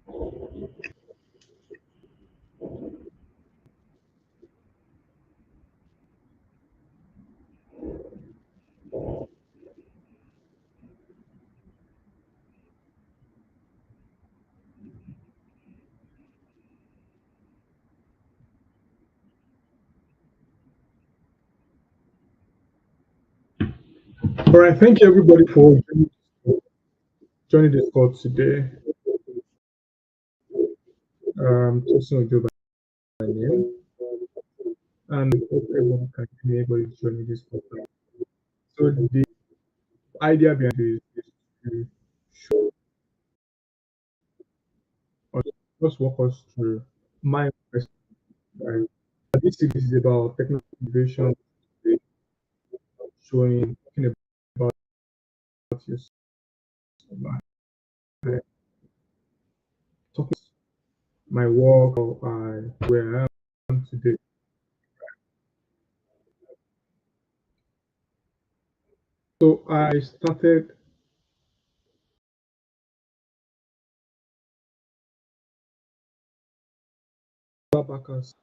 All right, thank you everybody for joining this call today. Tosin Ojo by name, and I hope everyone can hear me. Everybody joining this call. So the idea behind this is to show or just walk us through my perspective. Right? This series is about technical innovation, showing talking about yourself, uh, talking my work, how where I am today. So I started back as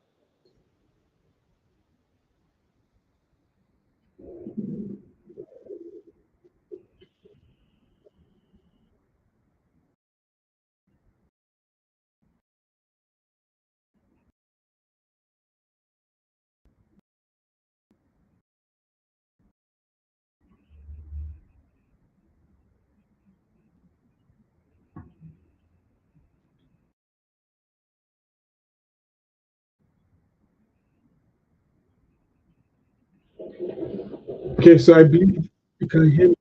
okay. So I believe you can hear me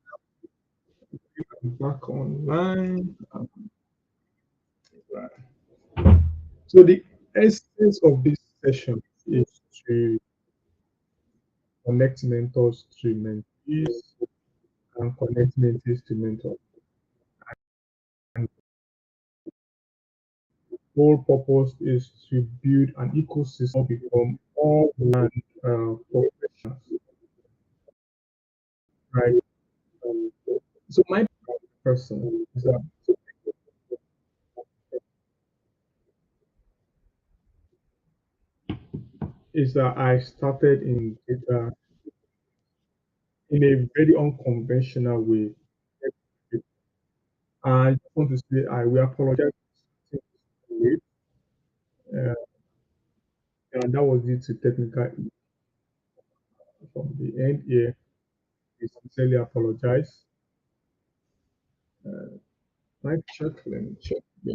back online. Right. So the essence of this session is to connect mentors to mentees and connect mentees to mentors. And the whole purpose is to build an ecosystem become all round professionals, right? Um, so my person is that I started in data in a very unconventional way. I just want to say I will apologize for late, uh, and that was due to technical from the end here. We sincerely apologize. Uh, Mic check, let me check. Yeah,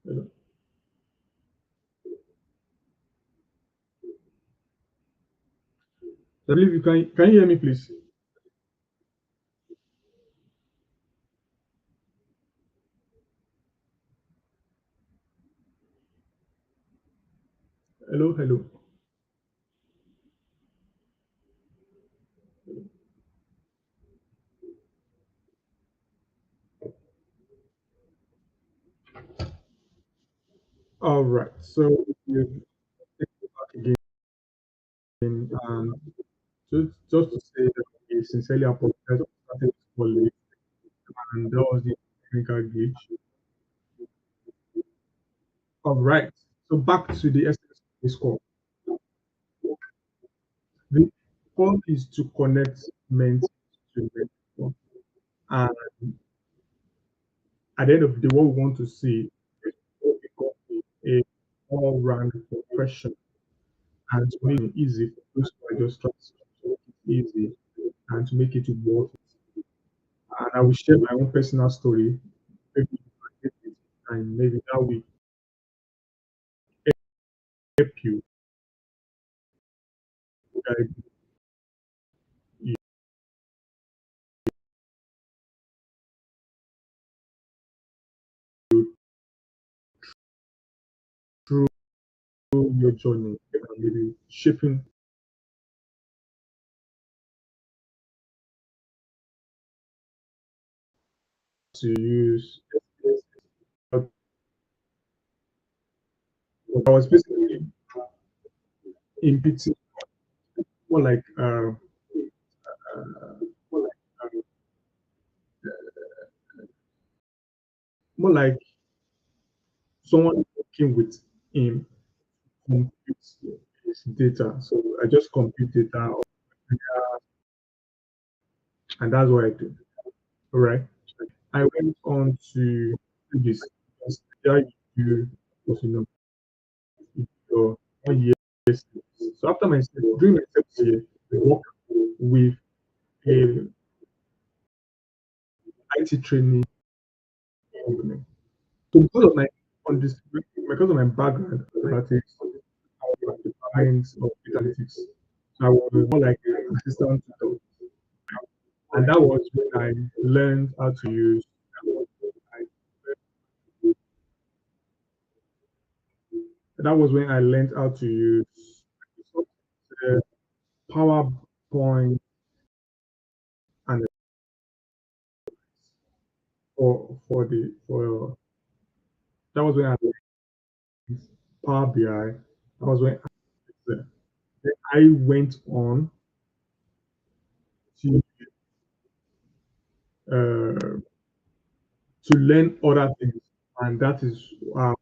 hello. I believe you can you hear me, please? Hello, hello. All right. So if you take it back again, just to say that we sincerely apologize for starting this call late, and that was the technical glitch. All right. So back to the essence of this call. The call is to connect mentor to mentor. And at the end of the day, what we want to see is to become a all-round professional and to make it easy for those who are just trying to make it easy and to make it worth it. And I will share my own personal story. Maybe you can get it, and maybe that will help you guide you. journey and maybe shaping to use. I was basically in PT, more like more like someone working with him compute his data. So I just compute data, and that's what I do. All right. I went on to do this. Yeah, you was your 1 year. So after my during my first year, I worked with a IT training company. So because of my background, mathematics, department of analytics, I was more like an assistant tutor, and that was when I learned how to use. That was when I learned how to use uh, PowerPoint, and for that was when I learned Power BI. That was when I went on to uh, to learn other things, and that is how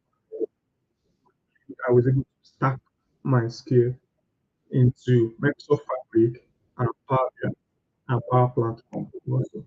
I was able to stack my skill into Microsoft Fabric and Power BI and Power Platform also.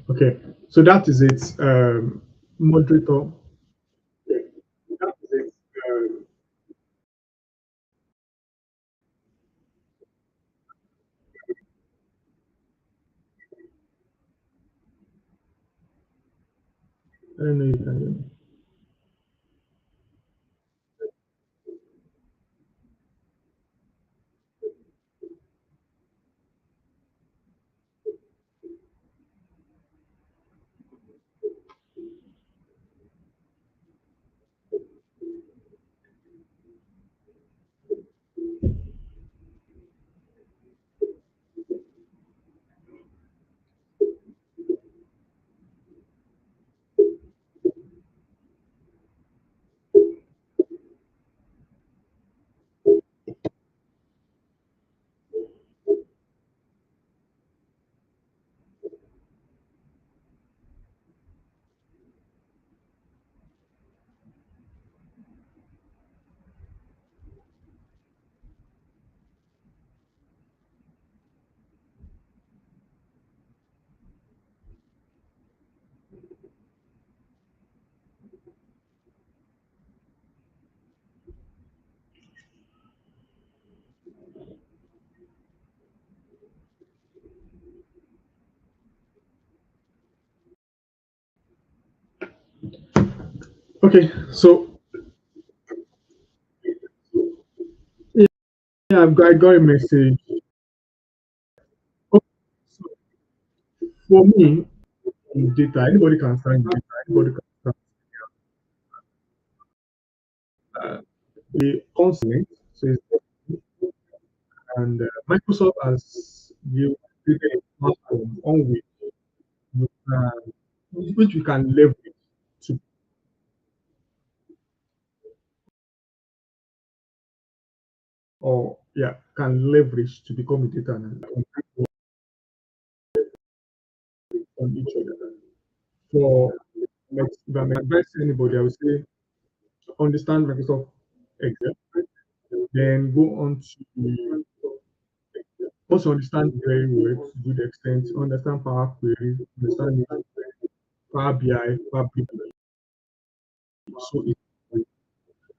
Okay, so that is it. Moderator, that is it. I don't know if you can hear me. Okay, so yeah, I got a message. Okay, so for me, in data, anybody can sign data, anybody can sign the consonant. So and Microsoft has built created a platform on you can, which you can leverage to, or yeah, can leverage to become a data analyst on each other. For if I'm advising anybody, I would say understand Microsoft Excel, then go on to Also understand very well to good extent, understand Power Query, understand Power BI, Fabric, so it,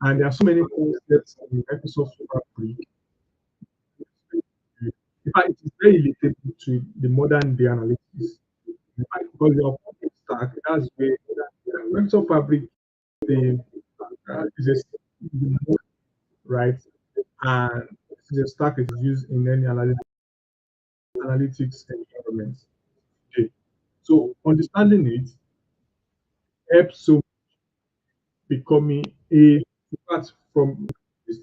and there are so many concepts in Microsoft Fabric. In fact, it is very relatable to the modern day analytics. In fact, because your Fabric stack, that's where Microsoft Fabric is a right, and this is a stack that is used in any analytics environment. Okay. So understanding it helps so becoming a part from this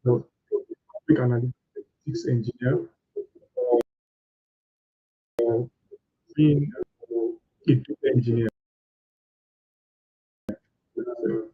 public analytics engineer or being a data engineer. So,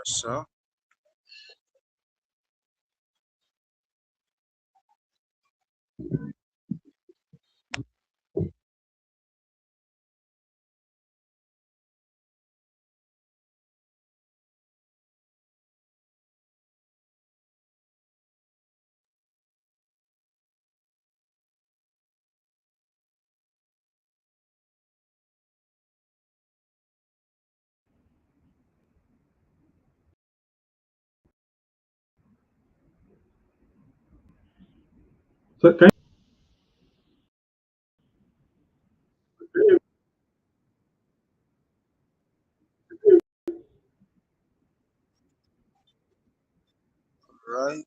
So, So can you, right.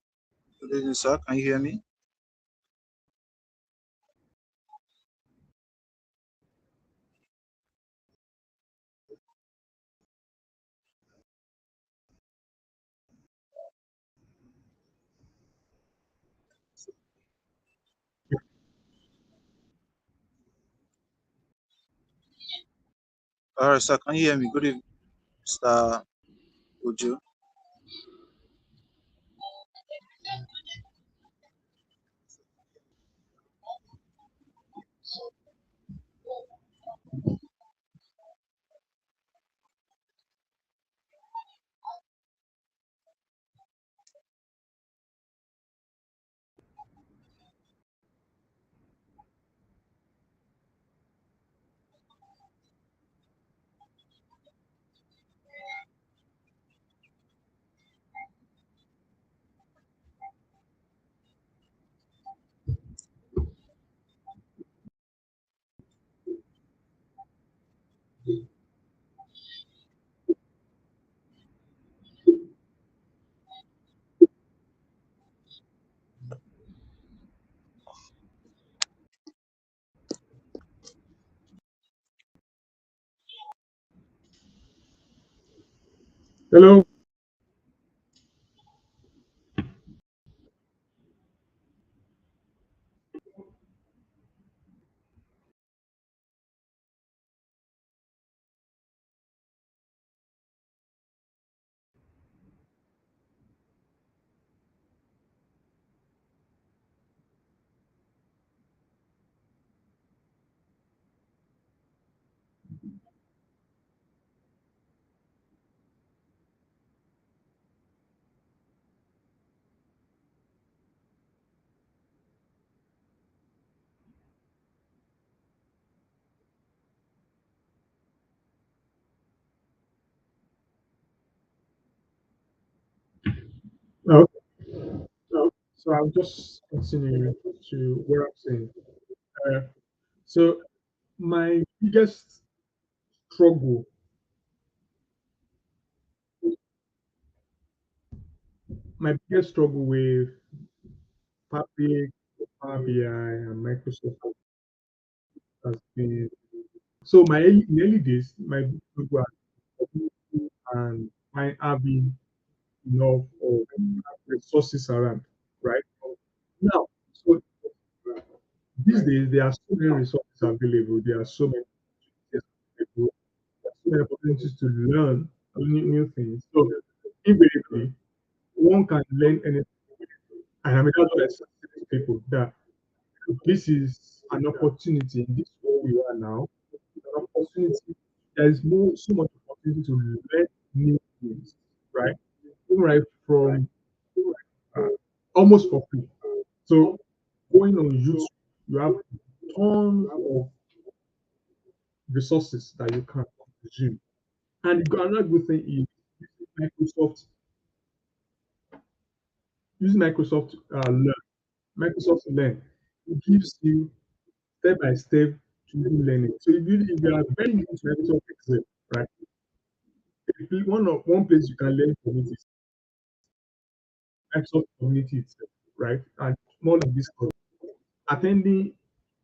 Good evening, sir. Can you hear me? All right, sir. Can you hear me? Good evening, Mr. Uju. hello? No. So I'll just continue to what I'm saying. Uh, so my biggest struggle, my biggest struggle with Public, Power BI, and Microsoft has been in early days, my big struggle has been and my having enough of resources around, right? Now, so these days there are so many resources available. There are so many opportunities available. There are so many opportunities to learn new things. So invariably, one can learn anything. And I mean that's what I say to people that this is an opportunity in this world we are now. It's an opportunity. There is so much opportunity to learn new things, right? Even right from uh, almost for free. So going on YouTube, you have tons of resources that you can consume. And another good thing is Microsoft using Microsoft Learn. It gives you step by step to do learning. So if you are very new to Microsoft Excel, right? One place you can learn from it is Microsoft Community itself, right? And more like this attending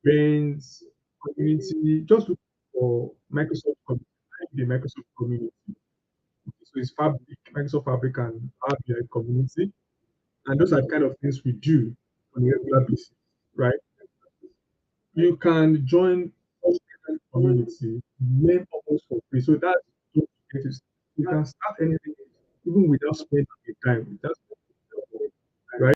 events, community, just look for Microsoft community, the Microsoft community. So it's Fabric, Microsoft Fabric and Power BI community. And those are the kind of things we do on a regular basis, right? You can join all kind of community, learn almost for free. So that's you can start anything. even without spending the time, without spending the time, right?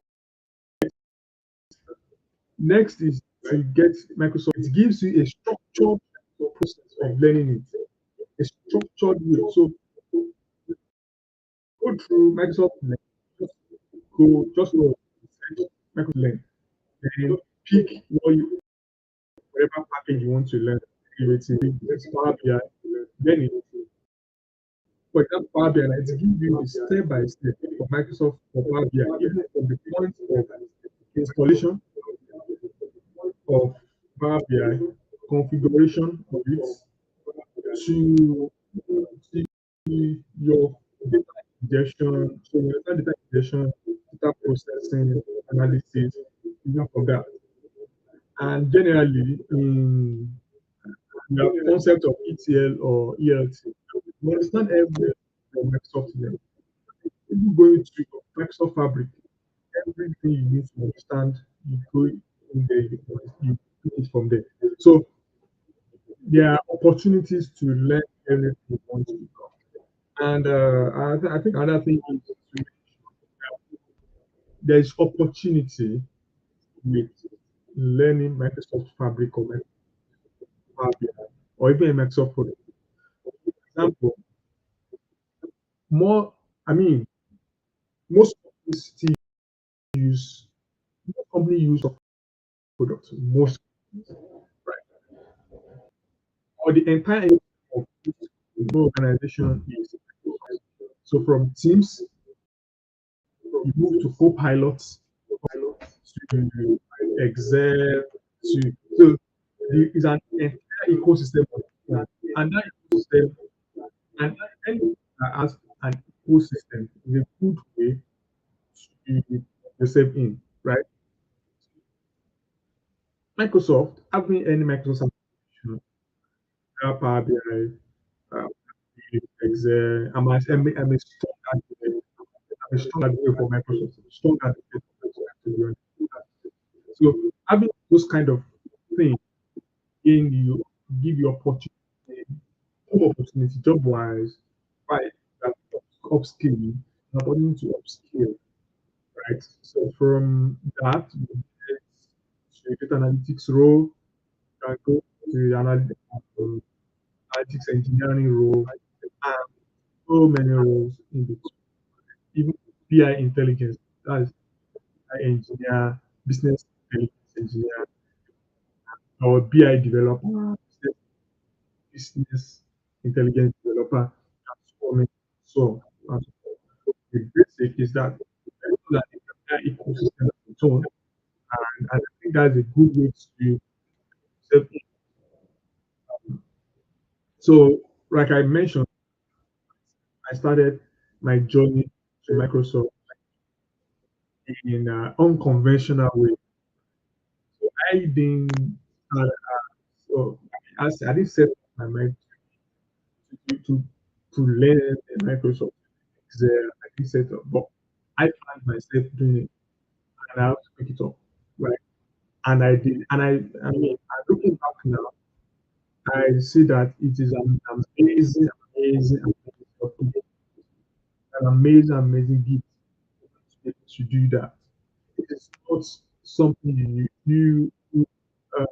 Next is to get Microsoft. It gives you a structured process of learning it, a structured way. So go through Microsoft Learn, just go search Microsoft Learn, then pick whatever package you want to learn. If it's Power BI, then it. For example, Power BI, like, it gives you the step by step for Microsoft for Power BI, even from the point of installation of Power BI, configuration of it, to your data ingestion, so you understand data ingestion, data processing, analysis, even for that. And generally, the concept of ETL or ELT, you understand every Microsoft level. Even going to your Microsoft Fabric, everything you need to understand, you go in there, you do it from there. So there are opportunities to learn everything you want to become. And I think another thing is there's opportunity with learning Microsoft Fabric or Microsoft Power BI or even a Microsoft product. For example, more, I mean, most companies still use, most companies use of products, most, right? Or the entire of organization is. So from Teams, you move to Copilot, to Excel, to so it's an entire ecosystem, and that ecosystem, and any as an ecosystem is a good way to be yourself in, right? Microsoft, having any Microsoft application, Power BI, Excel, I'm a strong advocate. I'm a strong advocate for Microsoft. Strong advocate for Microsoft, to be honest. So having those kind of things in you give you opportunity, more opportunity job wise, right? That upskilling, an opportunity to upskill, right? So from that, you get to data analytics role, you can go to the analytics engineering role, and so many roles in between. Even BI intelligence, that's BI engineer, business intelligence engineer, or BI developer, business intelligence developer, and so on. So, and the basic is that that the entire ecosystem of its own, and I think that's a good way to set. So, like I mentioned, I started my journey to Microsoft in an unconventional way. So I didn't start, so I didn't set my mind to learn Microsoft Excel. I didn't set up, but I found myself doing it, and I have to pick it up, right? And I did, and I mean, looking back now, I see that it is an amazing, amazing, amazing, an amazing, amazing gift to be able to do that. It is not something you uh,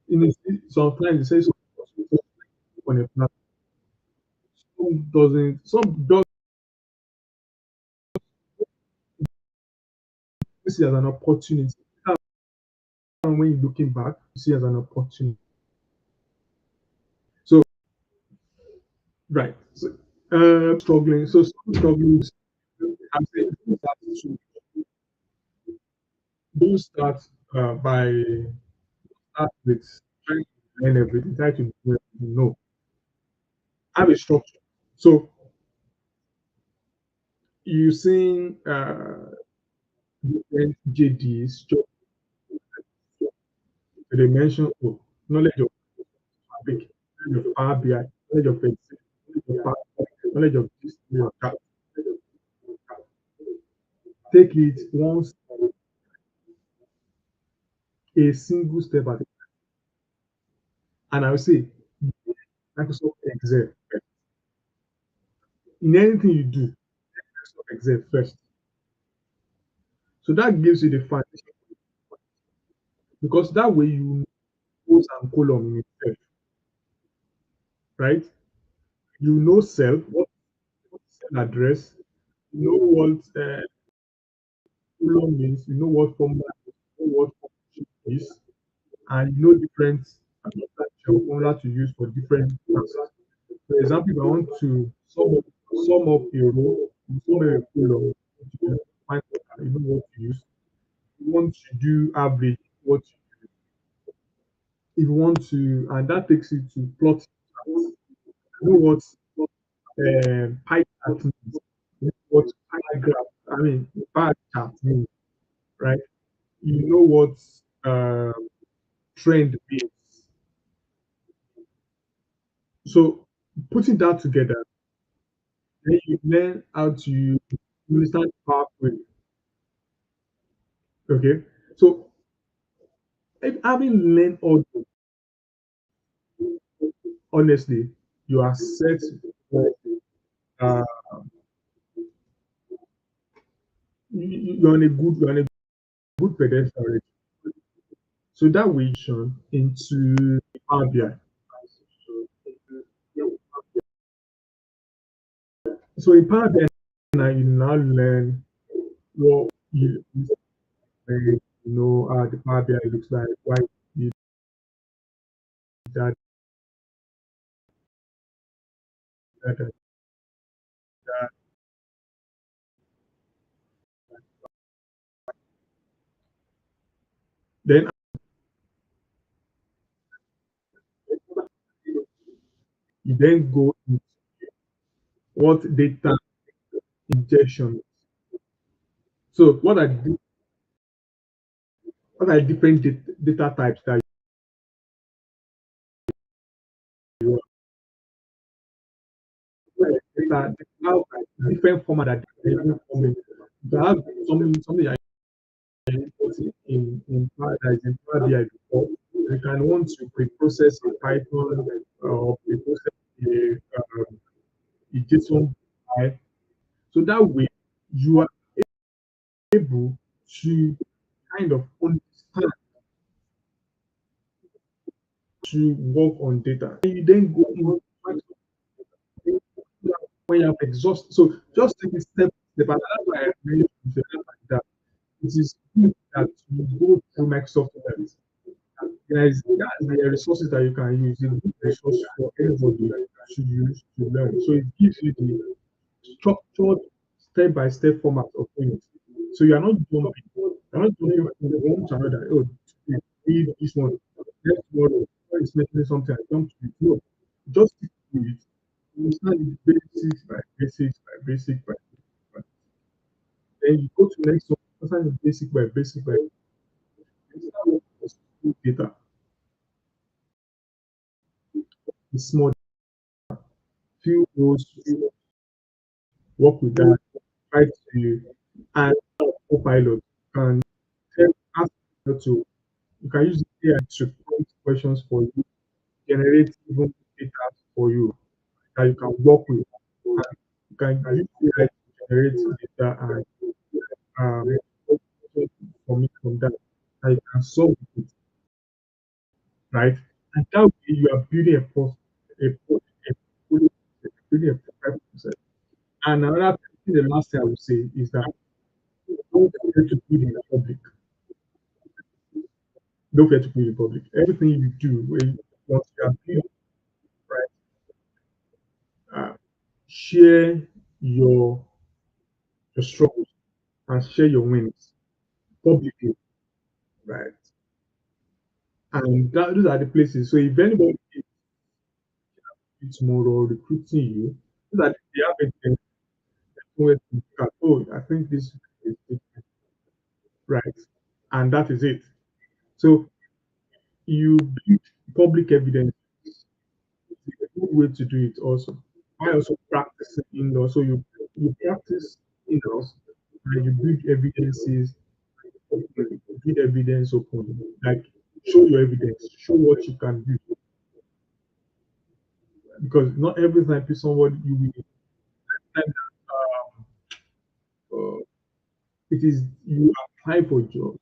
in a, sometimes they say something on a plan. Some doesn't, some does see it as an opportunity. And when you're looking back, you see it as an opportunity. So, right. So, struggling. So, some struggling. I'm saying don't start by start with trying to learn everything, try to do everything. No, have a structure. So, you seeing different JDs, so they mention oh, knowledge of Fabric, knowledge of Power BI, knowledge of Excel, knowledge of this, knowledge of that. Take it once a single step at a time. And I will say Microsoft Excel in anything you do. exam first. So that gives you the foundation because that way you know pros and column in itself, right? You know self, what cell address, you know what column means, you know what formula, you know what function is, and you know different formula to use for different tasks. For example, if I want to sum up a row, sum up a column, you find you know what to use. If you want to do average, what if you want to, and that takes you to plot. You know what pie chart means. You know what pie graph, I mean, bar chart means, right? You know what trend means. So putting that together, then you learn how to understand power query. Okay, so if having learned all this, honestly, you are set for uh, you're on a good pedestal already. So that way, into Power BI. So in Power BI, now you now learn what you know how the Power BI looks like, why you did that, that, that, that. Then you then go into what data injection. So what are different data types that you want? Data, they have different format that they different format. You have something that you put in Paradise in Power BI before. You can want to pre-process a Python or pre-process a JSON file. So that way you are able to kind of understand to work on data. And you then go in when you have exhausted. So just take it step by step. And that's why I really like that. It is good that you go through Microsoft Office. There are resources that you can use. It's a good resource for everybody to use to learn. So it gives you the structured step by step format of doing it. So you're not jumping from one to another. Oh, today, read this one. Next tomorrow, when it's mentioning something, I jump to it. No, just stick to it. Understand it basics by basics by basic by basic. Then you go to the next one, understand the basic by basic by basic data. The small few rows, work with that, try to and co-pilot and ask to you can use AI to prompt questions for you, generate even data for you that you can work with. And you can use AI to generate data and from that and you can solve it, right? And that way you are building building a perfect process. And another thing, the last thing I would say is that don't forget to build in the public. Don't forget to build in public. Everything you do, once you are building, right, uh, share your your struggles and share your wins publicly, right? And those are the places. So if anybody is tomorrow recruiting you, so that they have a somewhere to look at, oh, I think this is right, and that is it. So you build public evidence is a good way to do it also. I also practice indoors. So you practice indoors and you build evidences openly, build evidence openly. Like show your evidence, show what you can do. Because not every time somebody you will It is you apply for jobs.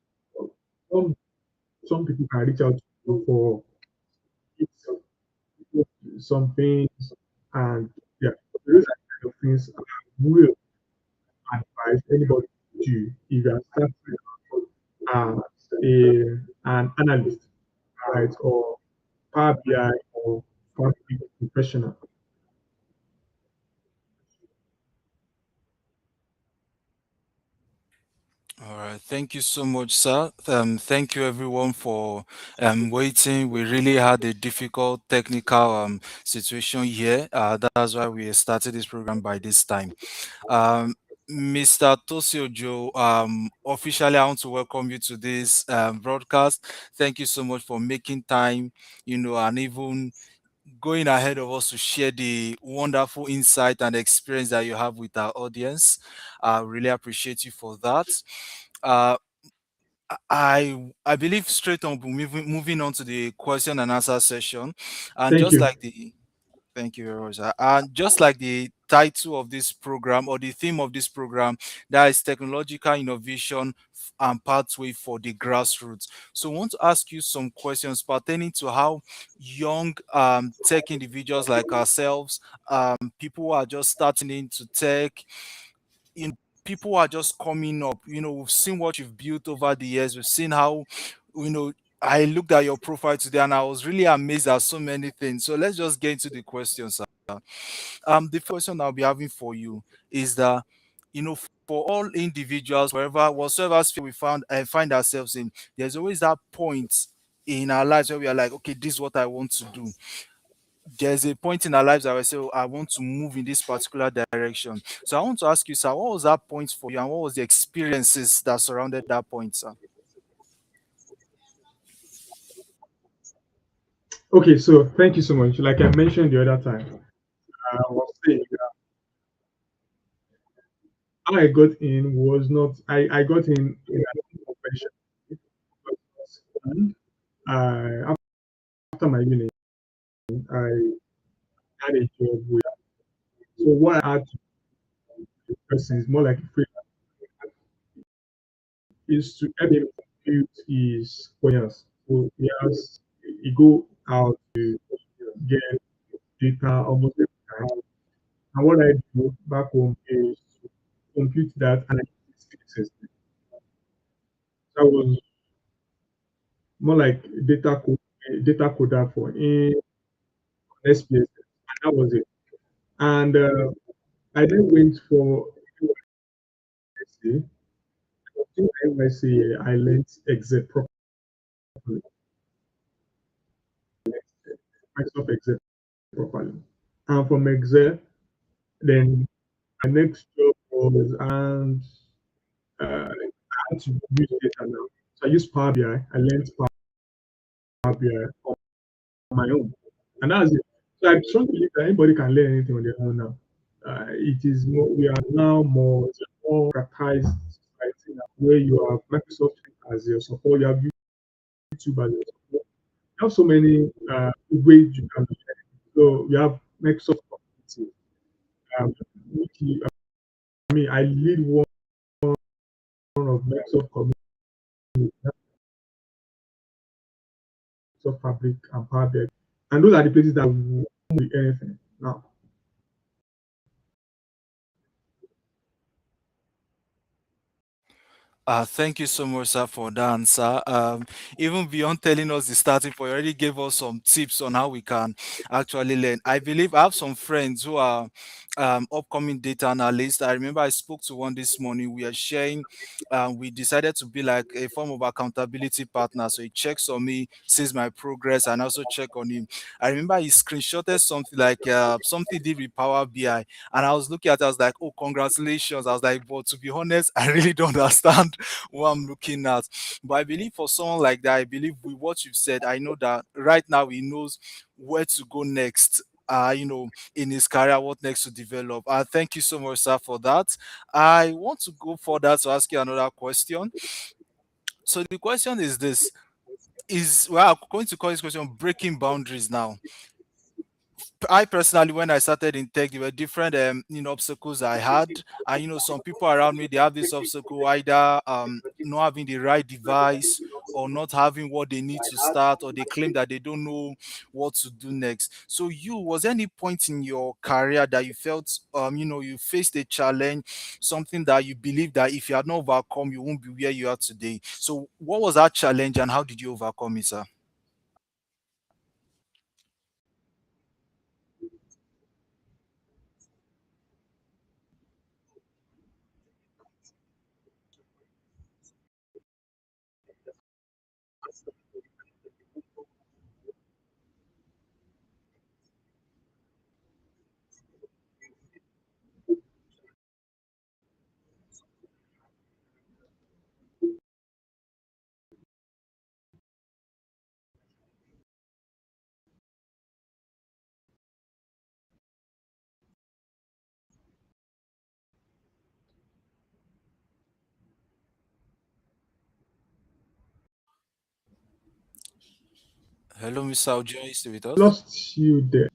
Some some people can reach out to you for some things, and yeah, those are kind of things I will advise anybody to do if you are starting as an analyst, right, or Power BI or Power BI professional. All right. Thank you so much, sir. Thank you everyone for waiting. We really had a difficult technical situation here. That's why we started this program by this time. Um, Mr. Tosiojo, officially, I want to welcome you to this broadcast. Thank you so much for making time, and even going ahead of us to share the wonderful insight and experience that you have with our audience. I really appreciate you for that. Uh, I believe straight on moving on to the question and answer session, and Thank just you. like the thank you very much. And just like the title of this program or the theme of this program, that is technological innovation and pathway for the grassroots. So I want to ask you some questions pertaining to how young tech individuals like ourselves, people who are just starting into tech, people who are just coming up. We've seen what you've built over the years. We've seen how, you know, I looked at your profile today and I was really amazed at so many things. So let's just get into the questions. The first question I'll be having for you is that, for all individuals, wherever, whatsoever sphere we find ourselves in, there's always that point in our lives where we are like, okay, this is what I want to do. There's a point in our lives that we say, oh, I want to move in this particular direction. So I want to ask you, sir, what was that point for you and what was the experiences that surrounded that point, sir? Okay, so thank you so much. Like I mentioned the other time, I was saying that how I got in was not I got in a profession. And after my uni, I had a job with. So what I had to do person is more like a free is to help him compute his questions. So he go out to get data almost every time. And what I do back home is to compute that and I use system. That was more like data coder for in SPS, and that was it. And I then went for NYC. In NYC, I learned Excel properly, Microsoft Excel properly. And from Excel, then my next job was, and I had to use data now. So I used Power BI. I learned Power BI on my own, and that's it. So I strongly believe that anybody can learn anything on their own now. It is more. We are now more it's a more democratized society now, where you have Microsoft as your support, you have YouTube as your support. You have so many ways you can learn. So we have Microsoft community. Which I mean, I lead one of Microsoft community, Microsoft Fabric and Power BI, and those are the places that we do anything now. Thank you so much, sir, for that answer. Even beyond telling us the starting point, you already gave us some tips on how we can actually learn. I believe I have some friends who are upcoming data analysts. I remember I spoke to one this morning. We are sharing, we decided to be like a form of accountability partner. So he checks on me, sees my progress, and also check on him. I remember he screenshotted something like something did with Power BI, and I was looking at it, I was like, oh, congratulations. I was like, but to be honest, I really don't understand what I'm looking at. But I believe for someone like that, I believe with what you've said, I know that right now he knows where to go next. In his career, what next to develop. Thank you so much, sir, for that. I want to go further to ask you another question. So the question is this: Is well, I'm going to call this question breaking boundaries now. I personally, when I started in tech, there were different obstacles I had. And some people around me, they have this obstacle, either not having the right device, or not having what they need to start, or they claim that they don't know what to do next. So was there any point in your career that you felt you faced a challenge, something that you believe that if you had not overcome, you won't be where you are today? So what was that challenge, and how did you overcome it, sir? Hello, Mr. Ojo, you still with us? Lost you there.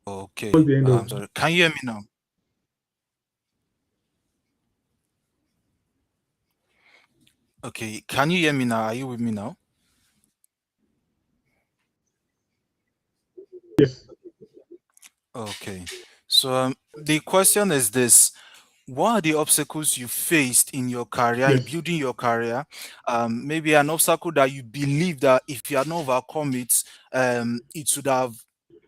Okay. What's the end of Sorry. Can you hear me now? Okay. Can you hear me now? Are you with me now? yes, Okay. So the question is this: what are the obstacles you faced in your career, in yes. building your career? Maybe an obstacle that you believe that if you had not overcome it, it would have,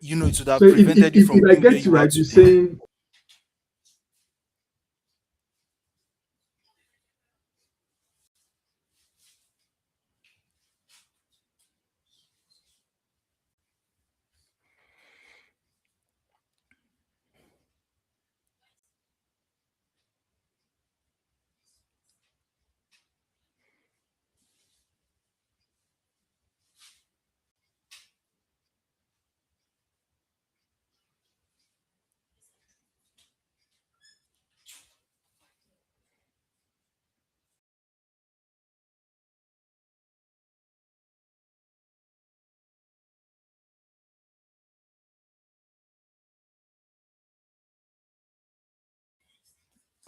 it would So have prevented you from if I being where get you you are right, you're today. saying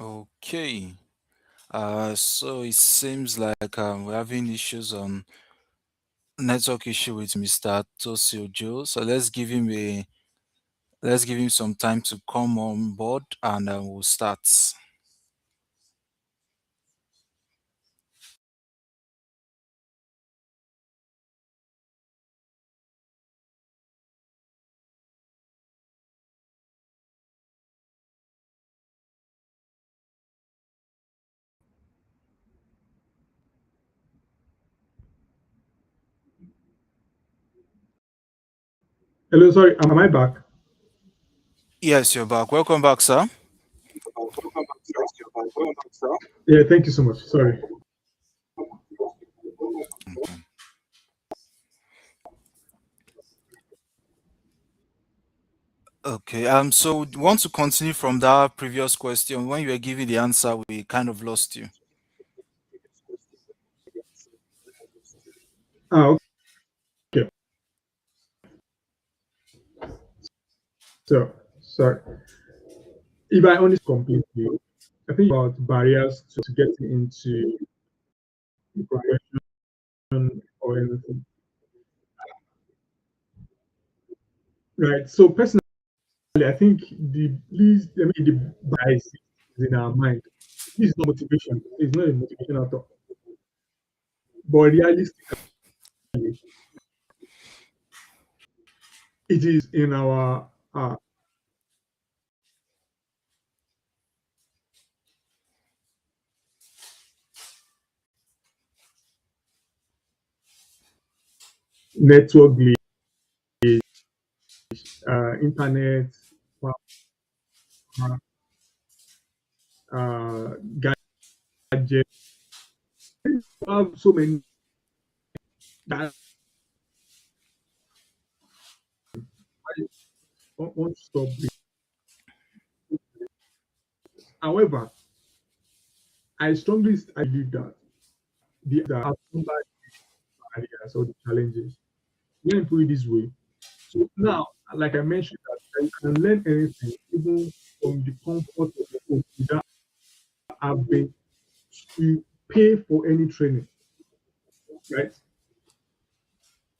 Okay. So it seems like we're having issues on network issue with Mr. Tosiojo. So let's give him some time to come on board, and we'll start. hello, sorry, am I back? Yes, you're back. Welcome back, sir. Yeah, thank you so much. Sorry. Okay. Okay. So want to continue from that previous question. When you were giving the answer, we kind of lost you. Ah, okay. So sorry. If I only completely, I think about barriers to getting into the profession or anything. Right. So personally, I think I mean the bias is in our mind. This is not motivation. It's not a motivation at all. But realistically, it is in our network glitch, internet, uh, gadgets. We have so many that I want to stop. However, I believe that the are barriers or the challenges. Let me put it this way. Now, like I mentioned, that you can learn anything even from the comfort of your home without having to pay for any training, right?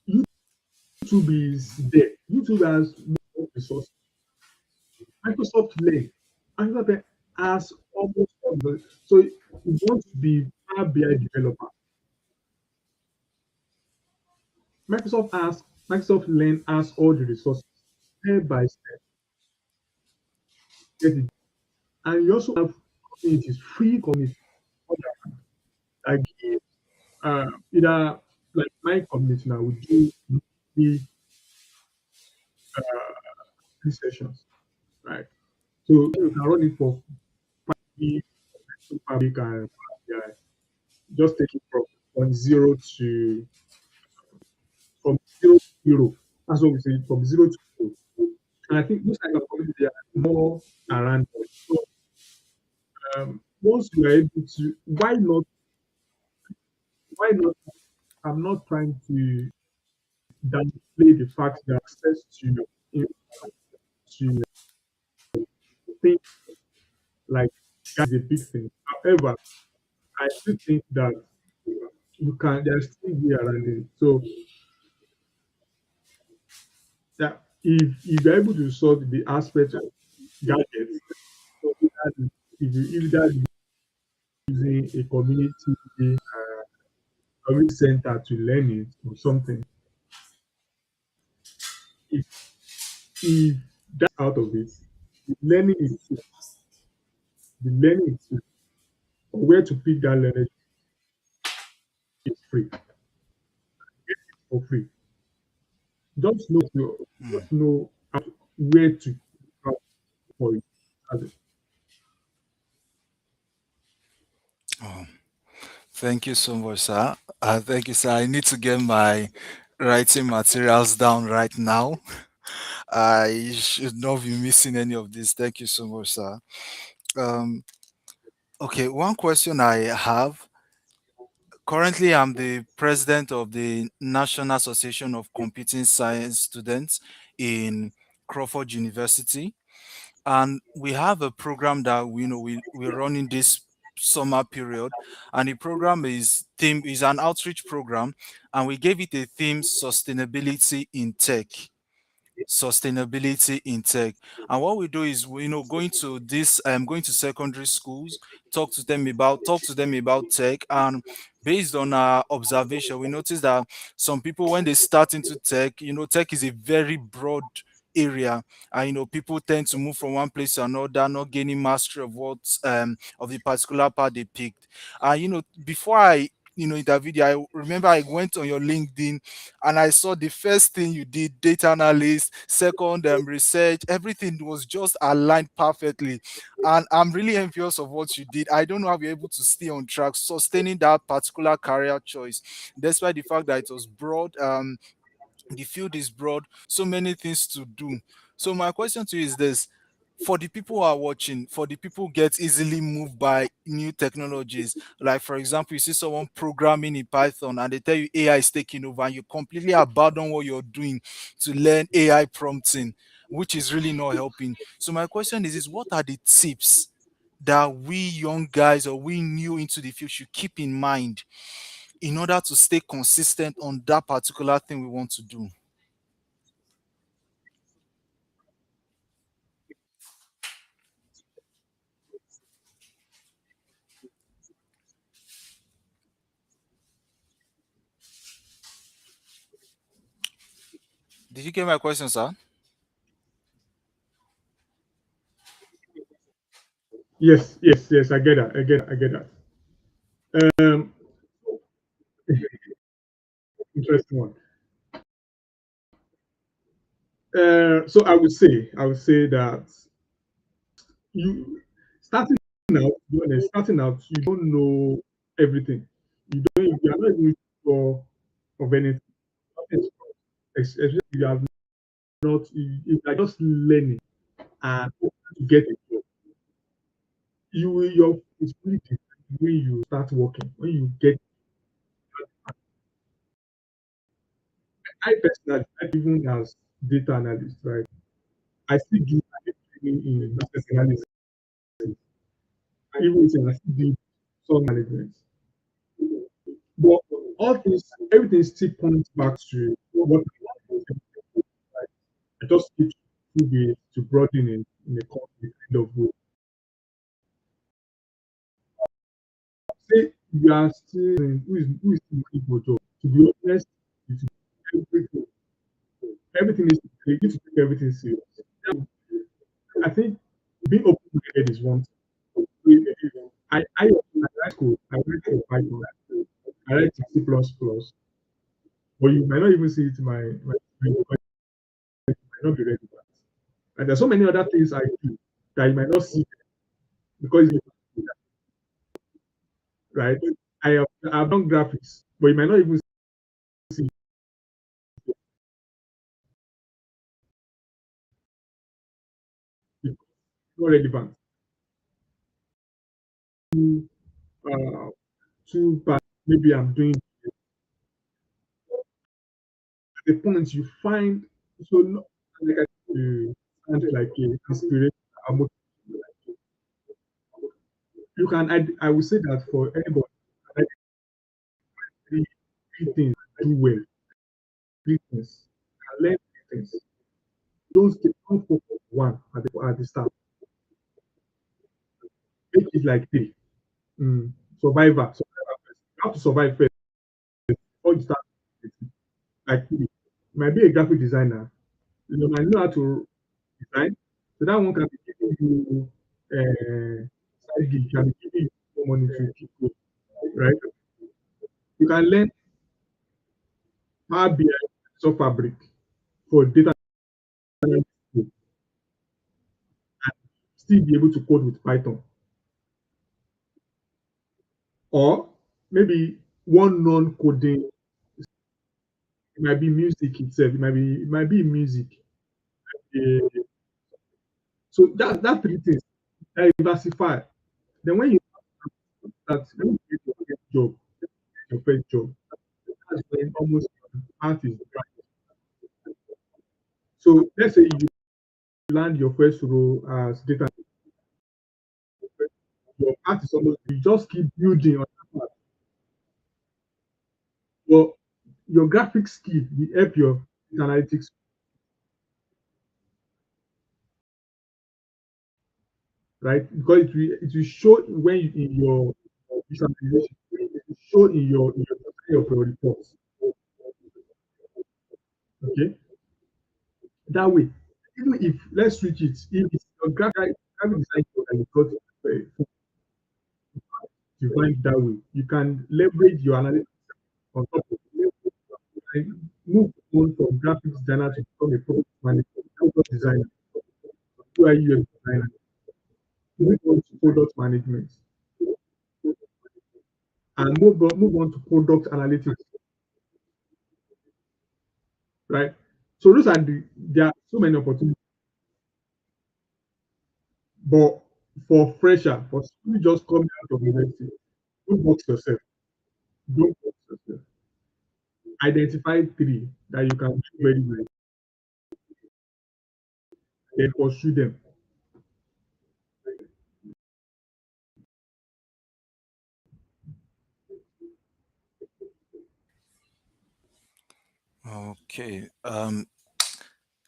YouTube is there. YouTube has more resources. Microsoft Learn. Microsoft has almost all the, so if you want to be Power BI developer, Microsoft Learn has all the resources step by step. Get it? And you also have communities, free communities that give either like my community now we do the free sessions, right? So you can run it for free, public and yeah, just take it from zero to from zero to hero. That's what we say from zero to hero. And I think those kind of communities are more around us. So once you are able to, why not? I'm not trying to downplay the fact that access to things like that is a big thing. However, I still think that there's still way around it. So that if you're able to solve the aspect of gadgets, so if that is using a community center to learn it or something, if if that's out of it, the learning is the learning is or where to pick that learning is free for free. Just know where to look for it. That's it. Oh, thank you so much, sir. Thank you, sir. I need to get my writing materials down right now. I should not be missing any of this. Thank you so much, sir. Um, okay, one question I have. Currently, I'm the president of the National Association of Computing Science Students in Crawford University, and we have a program that we're running this summer period, and the program is an outreach program, and we gave it a theme: sustainability in tech. Sustainability in tech. And what we do is we going to this going to secondary schools, talk to them about tech. And based on our observation, we noticed that some people, when they start into tech, tech is a very broad area, and people tend to move from one place to another, not gaining mastery of what of the particular part they picked. And before I interviewed you, I remember I went on your LinkedIn, and I saw the first thing you did, data analyst, second, research, everything was just aligned perfectly. And I'm really envious of what you did. I don't know how you're able to stay on track, sustaining that particular career choice, despite the fact that it was broad. The field is broad, so many things to do. So my question to you is this: for the people who are watching, for the people who get easily moved by new technologies, like for example, you see someone programming in Python and they tell you AI is taking over, and you completely abandon what you're doing to learn AI prompting, which is really not helping. So my question is what are the tips that we young guys or we new into the field should keep in mind in order to stay consistent on that particular thing we want to do? Did you get my question, sir? Yes, yes, yes. I get that. I get that. Um, interesting one. So I would say that you starting out, to be honest, starting out, you don't know everything. You are not even sure of anything. Especially if you have not, you are just learning and to get it. Your it's really different when you start working. When you get, I personally, I even as data analyst, right? I still do training in business analysis. Even if I still do some management. But all this, everything still points back to what I just keep to be to broaden in a kind of way. Say you are still who is looking for job. To be honest, it's everything everything is you need to take everything serious. I think being open minded is one thing. I write code, I write for Python, I write C plus plus, but you might not even see it in my because it might not be relevant. And there's so many other things I do that you might not see because right. I've done graphics, but you might not even see it. It's not relevant. Uh, too bad. Maybe I'm doing the point you find so like sound like a inspiration. You can I would say that for anybody, like three, three things do well, three things, and learn three things. Don't focus on one at the start. Make it like three. Survivor. You have to survive first before you start. Like three. You might be a graphic designer. You might know how to design. So that one can be giving you side gig, can be giving you more money to keep going, right? You can learn Power BI, so Fabric for data analysis and still be able to code with Python. Or maybe one non-coding, it might be music itself, it might be music. Eh, so that three things, diversify. Then when you get your first job, that's when almost your path is bright. So let's say you land your first role as data, your path is almost you just keep building on that path. But your graphic skill will help your analytics, right? Because it will show when you in your visualization, it will show in your reports. Okay, that way, even if let's switch it, if it's your graphic design code and you got defined that way, you can leverage your analytics on top of it and move on from graphic designer to become a product manager, product designer, UI UX designer, move on to product management, and move on to product analytics, right? So those are there are so many opportunities, but for fresher, for somebody just coming out of university, don't box yourself. Don't box yourself. Identify three that you can do very well, then pursue them. Okay.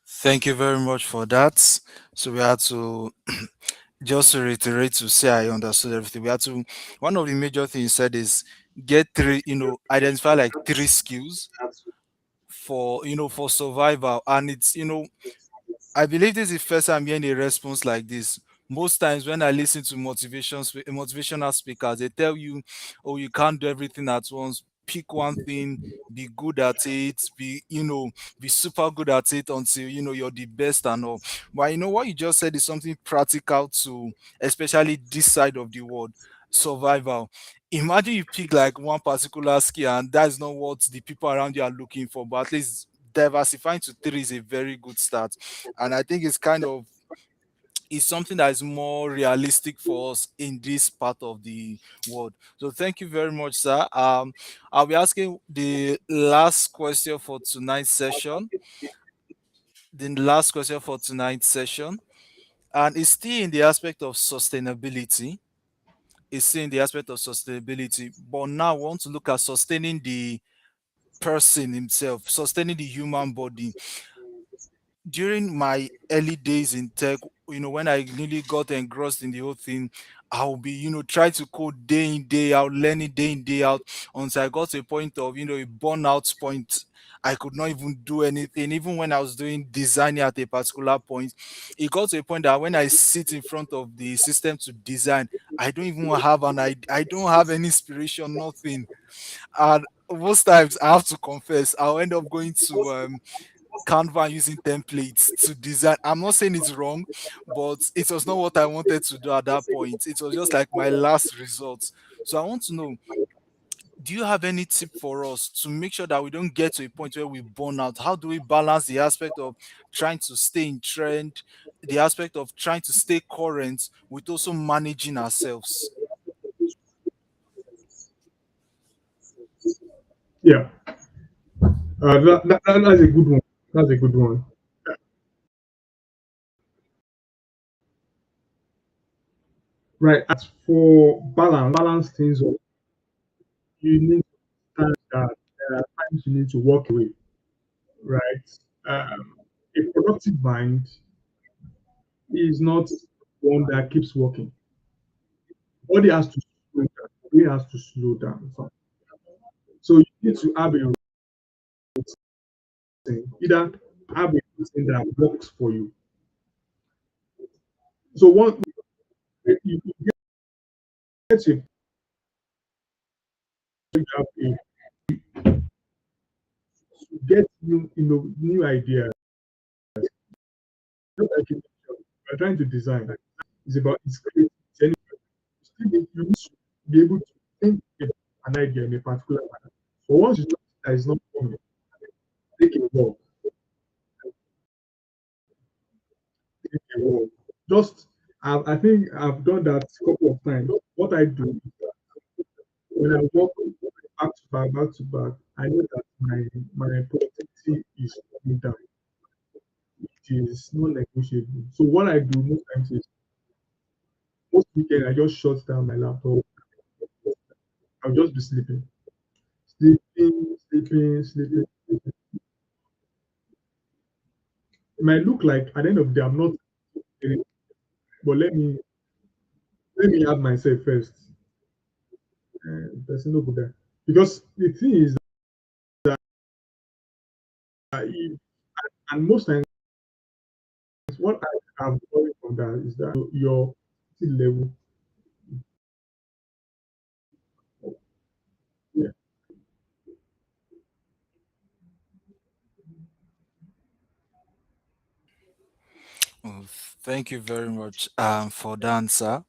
Thank you very much for that. So we had to just to reiterate to say I understood everything. We had to one of the major things you said is get three, identify like three skills for for survival. And it's I believe this is the first time hearing a response like this. Most times when I listen to motivational speakers, they tell you, "Oh, you can't do everything at once. Pick one thing, be good at it, be super good at it until you're the best and all." But what you just said is something practical to, especially this side of the world, survival. Imagine you pick like one particular skill and that's not what the people around you are looking for, but at least diversifying to three is a very good start. And I think it's something that is more realistic for us in this part of the world. So thank you very much, sir. I'll be asking the last question for tonight's session. the last question for tonight's session, and it's still in the aspect of sustainability. It's still in the aspect of sustainability, but now we want to look at sustaining the person himself, sustaining the human body. During my early days in tech, when I really got engrossed in the whole thing, I'll be, try to code day in, day out, learning day in, day out, until I got to a point of, a burnout point. I could not even do anything. Even when I was doing designing at a particular point, it got to a point that when I sit in front of the system to design, I don't even have I don't have any inspiration, nothing. And most times I have to confess, I'll end up going to Canva using templates to design. I'm not saying it's wrong, but it was not what I wanted to do at that point. It was just like my last resort. So I want to know, do you have any tip for us to make sure that we don't get to a point where we burn out? How do we balance the aspect of trying to stay in trend, the aspect of trying to stay current, with also managing ourselves? Yeah, that's a good one. That's a good one. Right. As for balance things up, you need to understand that there are times you need to walk away, right? A productive mind is not one that keeps working. Body has to slow down. Body has to slow down. So you need to have a routine. Either have a routine that works for you. So one you get to have get new ideas. Not like you're trying to design. It's about it's creativity. And you need to be able to think about an idea in a particular manner. But once you know that it's not coming, take a walk. Take a walk. Just I think I've done that a couple of times. What I do when I walk back to back, I know that my productivity is coming down. It is non negotiable. So what I do most times is most weekend I just shut down my laptop. I'll just be sleeping. Sleeping. It might look like at the end of the day I'm not doing it, but let me add myself first. Person no go there. Because the thing is that and most times what I have learned from that is that your skill level, yeah. Oh, thank you very much for the answer.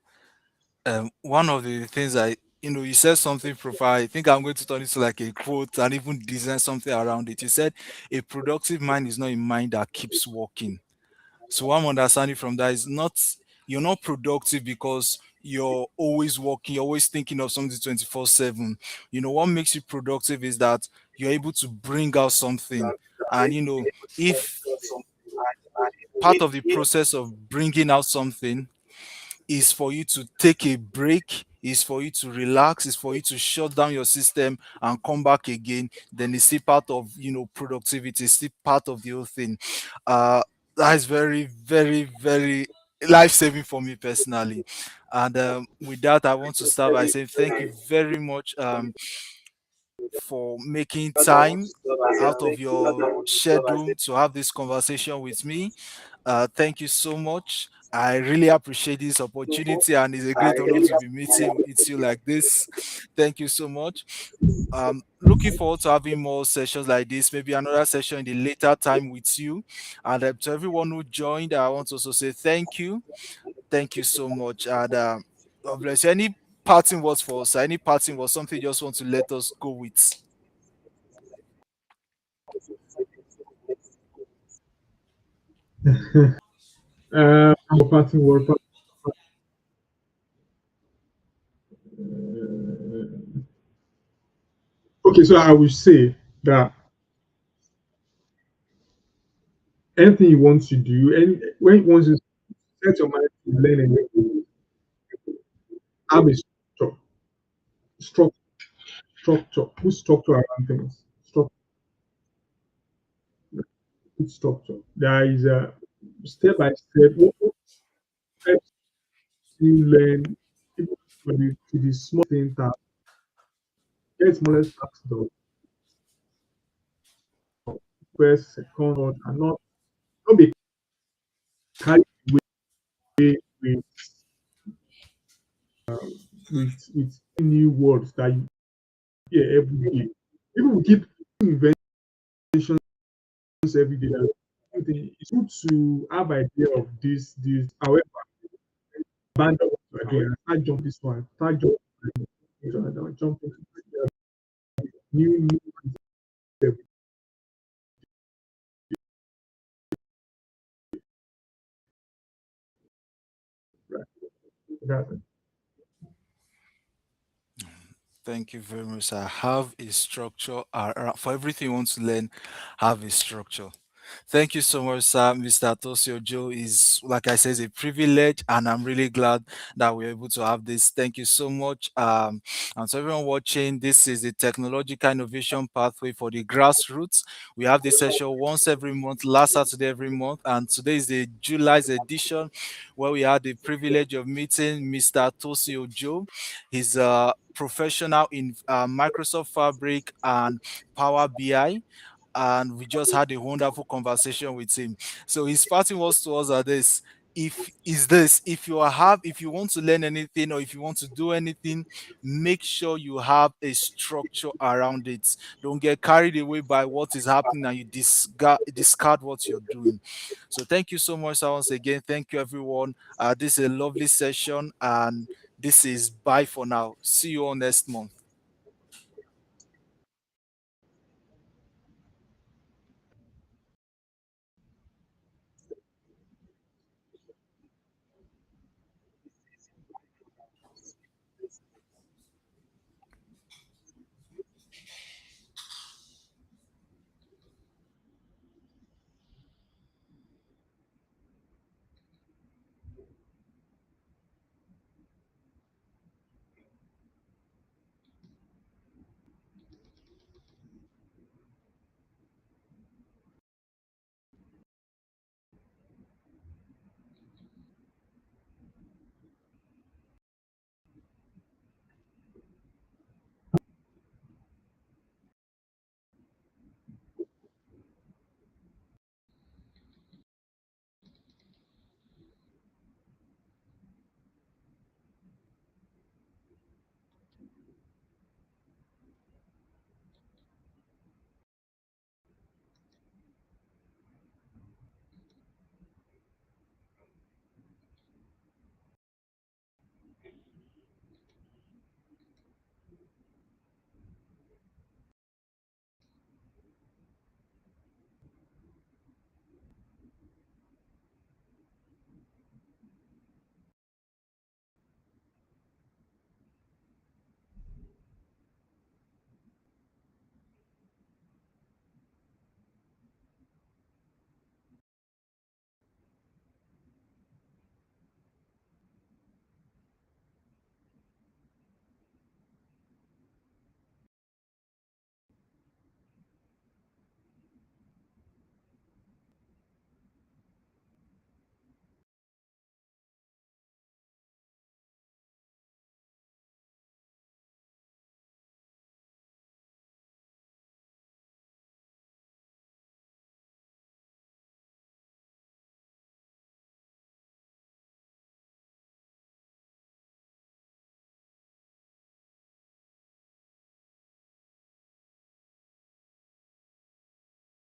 One of the things you said something profound. I think I'm going to turn it to like a quote and even design something around it. You said a productive mind is not a mind that keeps working. So what I'm understanding from that is not you're not productive because you're always working, you're always thinking of something 24/7. What makes you productive is that you're able to bring out something. And if part of the process of bringing out something is for you to take a break, is for you to relax, is for you to shut down your system and come back again, then it's still part of productivity, it's still part of the whole thing. That is very, very, very life-saving for me personally. And with that, I want to start by saying thank you very much for making time out of your schedule to have this conversation with me. Thank you so much. I really appreciate this opportunity, and it's a great honor to be meeting with you like this. Thank you so much. Looking forward to having more sessions like this, maybe another session in the later time with you. And to everyone who joined, I want to also say thank you. Thank you so much. And God bless you. Any parting words for us? Any parting words? Something you just want to let us go with? Parting word. Okay, so I will say that anything you want to do, and when once you set your mind to learn anything, have a structure, structure, put structure around things. Structure, put structure. There is a step by step. What helps you learn even to the small thing that get smallest tasks done first, second, third, and not be carried away with with new words that you hear every day. People will keep inventions every day. It's good to have idea of this. However, abandon what you are doing. Start jump this one. Start jump into new every right. That's it. Thank you very much, sir. Have a structure for everything you want to learn. Have a structure. Thank you so much, sir. Mr. Tosio Joe is, like I said, a privilege, and I'm really glad that we're able to have this. Thank you so much. And to everyone watching, this is the technological innovation pathway for the grassroots. We have this session once every month, last Saturday every month, and today is the July's edition, where we had the privilege of meeting Mr. Tosio Joe. He's a professional in Microsoft Fabric and Power BI, and we just had a wonderful conversation with him. So his parting words to us are this: if you have, if you want to learn anything or if you want to do anything, make sure you have a structure around it. Don't get carried away by what is happening and you discard what you're doing. So thank you so much, sir, once again. Thank you, everyone. This is a lovely session, and this is bye for now. See you all next month.